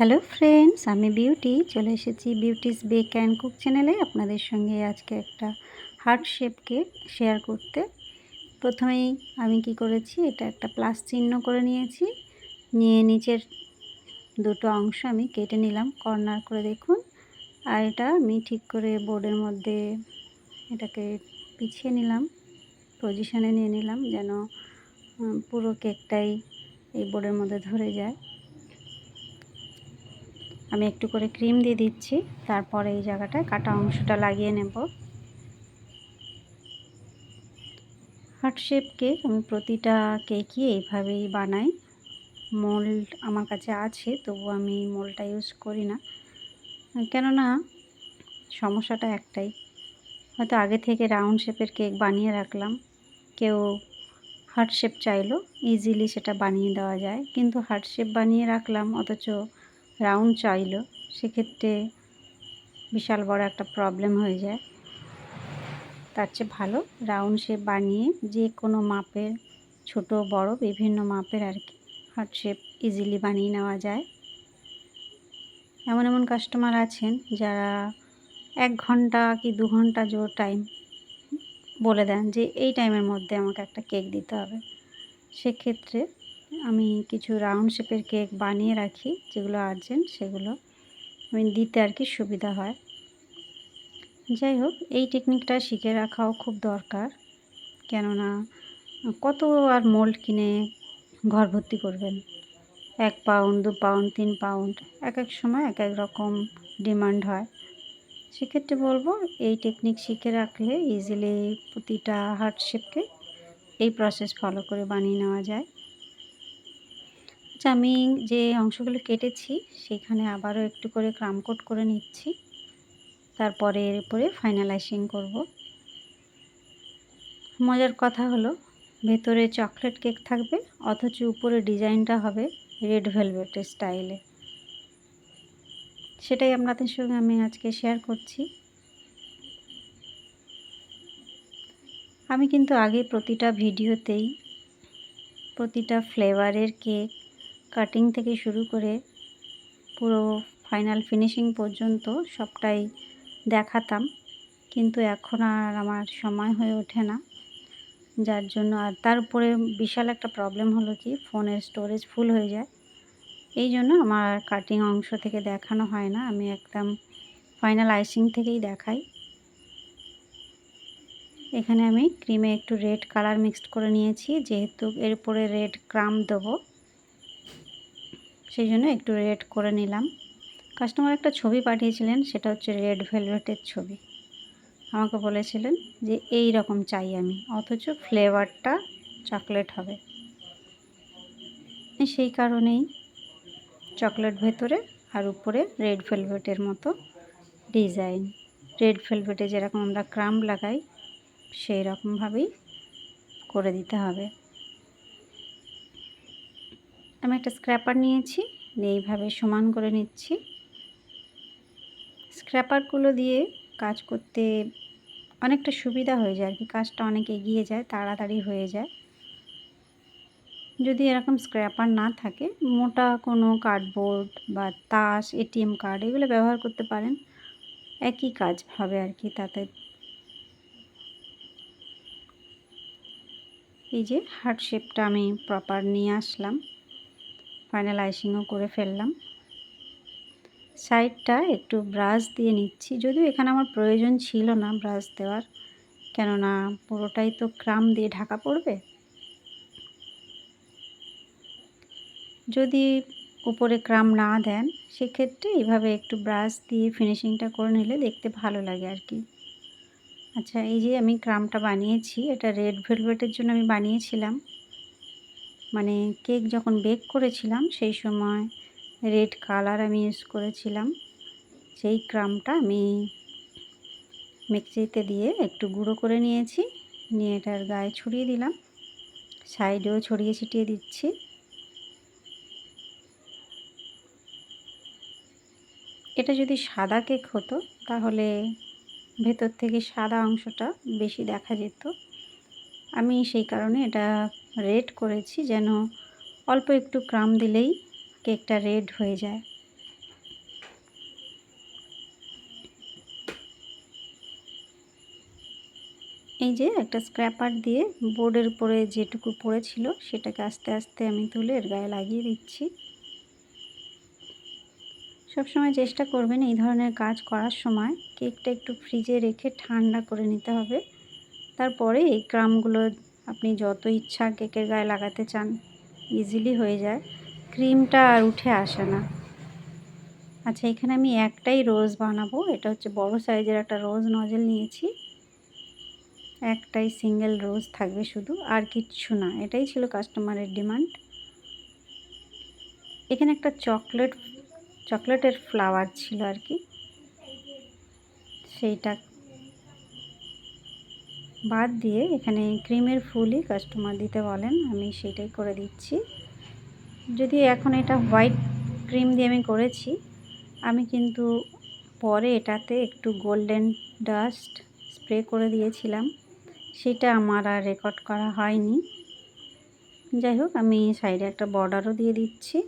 Hello friends, আমি beauty চলে এসেছি বিউটিস বেক অ্যান্ড কুক চ্যানেলে আপনাদের সঙ্গে আজকে একটা হার্ট শেপ কেক শেয়ার করতে। প্রথমেই আমি কি করেছি, এটা একটা প্লাস চিহ্ন করে নিয়েছি, নিয়ে নিচের দুটো অংশ আমি কেটে নিলাম কর্নার করে, দেখুন। আর এটা আমি ঠিক করে বোর্ডের মধ্যে এটাকে পিছিয়ে নিলাম, পজিশানে নিয়ে নিলাম যেন পুরো কেকটাই এই বোর্ডের মধ্যে ধরে যায়। আমি একটু করে ক্রিম দিয়ে দিচ্ছি, তারপরে এই জায়গাটায় কাটা অংশটা লাগিয়ে নেব। হার্ট শেপ কেক আমি প্রতিটা কেকই এইভাবেই বানাই। মোল্ড আমার কাছে আছে, তবু আমি মোল্ডটা ইউজ করি না, কেননা সমস্যাটা একটাই, হয়তো আগে থেকে রাউন্ড শেপের কেক বানিয়ে রাখলাম, কেউ হার্ট শেপ চাইলো, ইজিলি সেটা বানিয়ে দেওয়া যায়, কিন্তু হার্ট শেপ বানিয়ে রাখলাম অথচ রাউন্ড চাইলো, সেক্ষেত্রে বিশাল বড় একটা প্রবলেম হয়ে যায়। তার চেয়ে ভালো রাউন্ড শেপ বানিয়ে যে কোনো মাপের, ছোট বড় বিভিন্ন মাপের আর কি, হার্ট শেপ ইজিলি বানিয়ে নেওয়া যায়। এমন এমন কাস্টমার আছেন যারা 1 ঘন্টা কি 2 ঘন্টা জোর টাইম বলে দেন যে এই টাইমের মধ্যে আমাকে একটা কেক দিতে হবে। সেক্ষেত্রে আমি কিছু রাউন্ড শেপের কেক বানিয়ে রাখি, যেগুলো আর্জেন্ট সেগুলো আমি দিতে আর কি সুবিধা হয়। যাই হোক, এই টেকনিকটা শিখে রাখাও খুব দরকার, কেননা কত আর মোল্ড কিনে ঘর ভর্তি করবেন। 1 পাউন্ড 2 পাউন্ড 3 পাউন্ড এক এক সময় এক এক রকম ডিমান্ড হয়। সেক্ষেত্রে বলবো এই টেকনিক শিখে রাখলে ইজিলি প্রতিটা হার্ট শেপকে এই প্রসেস ফলো করে বানিয়ে নেওয়া যায়। আচ্ছা, আমি যে অংশগুলো কেটেছি সেখানে আবারও একটু করে ক্রাম কোট করে নিচ্ছি, তারপরে এর উপরে ফাইনালাইজিং করব। মজার কথা হলো, ভেতরে চকলেট কেক থাকবে অথচ উপরে ডিজাইনটা হবে রেড ভেলভেটের স্টাইলে। সেটাই আপনাদের সঙ্গে আমি আজকে শেয়ার করছি। আমি কিন্তু আগে প্রতিটা ভিডিওতেই প্রতিটা ফ্লেভারের কেক কাটিং থেকে শুরু করে পুরো ফাইনাল ফিনিশিং পর্যন্ত সবটাই দেখাতাম, কিন্তু এখন আর আমার সময় হয়ে ওঠে না, যার জন্য। আর তার উপরে বিশাল একটা প্রবলেম হলো কি, ফোনের স্টোরেজ ফুল হয়ে যায়, এই জন্য আমার কাটিং অংশ থেকে দেখানো হয় না, আমি একদম ফাইনাল আইসিং থেকেই দেখাই। এখানে আমি ক্রিমে একটু রেড কালার মিক্সড করে নিয়েছি, যেহেতু এর উপরে রেড ক্রাম দেবো, সেই জন্য একটু রেড করে নিলাম। কাস্টমার একটা ছবি পাঠিয়েছিলেন, সেটা হচ্ছে রেড ভেলভেটের ছবি। আমাকে বলেছিলেন যে এই রকম চাই আমি, অথচ ফ্লেভারটা চকলেট হবে। সেই কারণেই চকলেট ভেতরে আর উপরে রেড ভেলভেটের মতো ডিজাইন। রেড ভেলভেটে যেরকম আমরা ক্রাম লাগাই সেই রকমভাবেই করে দিতে হবে। আমি একটা স্ক্র্যাপার নিয়েছি, এইভাবে সমান করে নিচ্ছি। স্ক্র্যাপারগুলো দিয়ে কাজ করতে অনেকটা সুবিধা হয়ে যায় আর কি, কাজটা অনেক এগিয়ে যায়, তাড়াতাড়ি হয়ে যায়। যদি এরকম স্ক্র্যাপার না থাকে, মোটা কোনো কার্ডবোর্ড বা তাস, এটিএম কার্ড এগুলো ব্যবহার করতে পারেন, একই কাজ হবে আর কি তাতে। এই যে হার্ট শেপটা আমি প্রপার নিয়ে আসলাম, ফাইনালাইজিংও করে ফেললাম। সাইডটা একটু ব্রাশ দিয়ে নিচ্ছি, যদিও এখানে আমার প্রয়োজন ছিল না ব্রাশ দেওয়ার, কেননা পুরোটাই তো ক্রাম দিয়ে ঢাকা পড়বে। যদি উপরে ক্রাম না দেন, সেক্ষেত্রে এইভাবে একটু ব্রাশ দিয়ে ফিনিশিংটা করে নিলে দেখতে ভালো লাগে আর কি। আচ্ছা, এই যে আমি ক্রামটা বানিয়েছি, এটা রেড ভেলভেটের জন্য আমি বানিয়েছিলাম, মানে কেক যখন বেক করেছিলাম সেই সময় রেড কালার আমি ইউজ করেছিলাম। সেই ক্রামটা আমি মিক্সিতে দিয়ে একটু গুঁড়ো করে নিয়েছি, নিয়ে এটার গায়ে ছড়িয়ে দিলাম, সাইডেও ছড়িয়ে ছিটিয়ে দিচ্ছি। এটা যদি সাদা কেক হতো তাহলে ভেতর থেকে সাদা অংশটা বেশি দেখা যেত। আমি সেই কারণে এটা রেড করেছি, যেন অল্প একটু ক্রাম দিলেই কেকটা রেড হয়ে যায়। এই যে একটা স্ক্র্যাপার দিয়ে বোর্ডের উপরে যেটুকু পড়েছিল সেটাকে আস্তে আস্তে আমি তুলে এর গায়ে লাগিয়ে দিচ্ছি। সবসময় চেষ্টা করবেন এই ধরনের কাজ করার সময় কেকটা একটু ফ্রিজে রেখে ঠান্ডা করে নিতে হবে। তারপরে এই ক্রামগুলো আপনি যত ইচ্ছা কেকের গায়ে লাগাতে চান ইজিলি হয়ে যায়, ক্রিমটা আর উঠে আসে না। আচ্ছা, এখানে আমি একটাই রোজ বানাবো। এটা হচ্ছে বড় সাইজের একটা রোজ নজেল নিয়েছি। একটাই সিঙ্গেল রোজ থাকবে শুধু, আর কিচ্ছু না। এটাই ছিল কাস্টমারের ডিমান্ড। এখানে একটা চকলেটের ফ্লাওয়ার ছিল আর কি, সেইটা বাদ দিয়ে এখানে ক্রিমের ফুলই কাস্টমার দিতে বলেন, আমি সেটাই করে দিচ্ছি। যদি এখন এটা হোয়াইট ক্রিম দিয়ে আমি করেছি, আমি কিন্তু পরে এটাতে একটু গোল্ডেন ডাস্ট স্প্রে করে দিয়েছিলাম, সেটা আমার আর রেকর্ড করা হয়নি। যাই হোক, আমি সাইডে একটা বর্ডারও দিয়ে দিচ্ছি।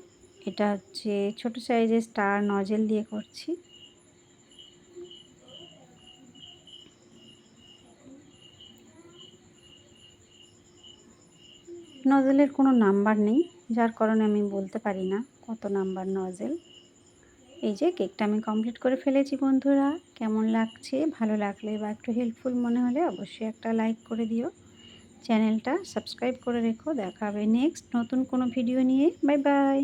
এটা হচ্ছে ছোট সাইজের স্টার নজেল দিয়ে করছি। নজেলের কোনো নাম্বার নেই, যার কারণে আমি বলতে পারি না কত নাম্বার নজেল। এই যে কেকটা আমি কমপ্লিট করে ফেলেছি বন্ধুরা। কেমন লাগছে? ভালো লাগলে বা একটু হেল্পফুল মনে হলে অবশ্যই একটা লাইক করে দিও। চ্যানেলটা সাবস্ক্রাইব করে রেখো। দেখা হবে নেক্সট নতুন কোনো ভিডিও নিয়ে। Bye bye.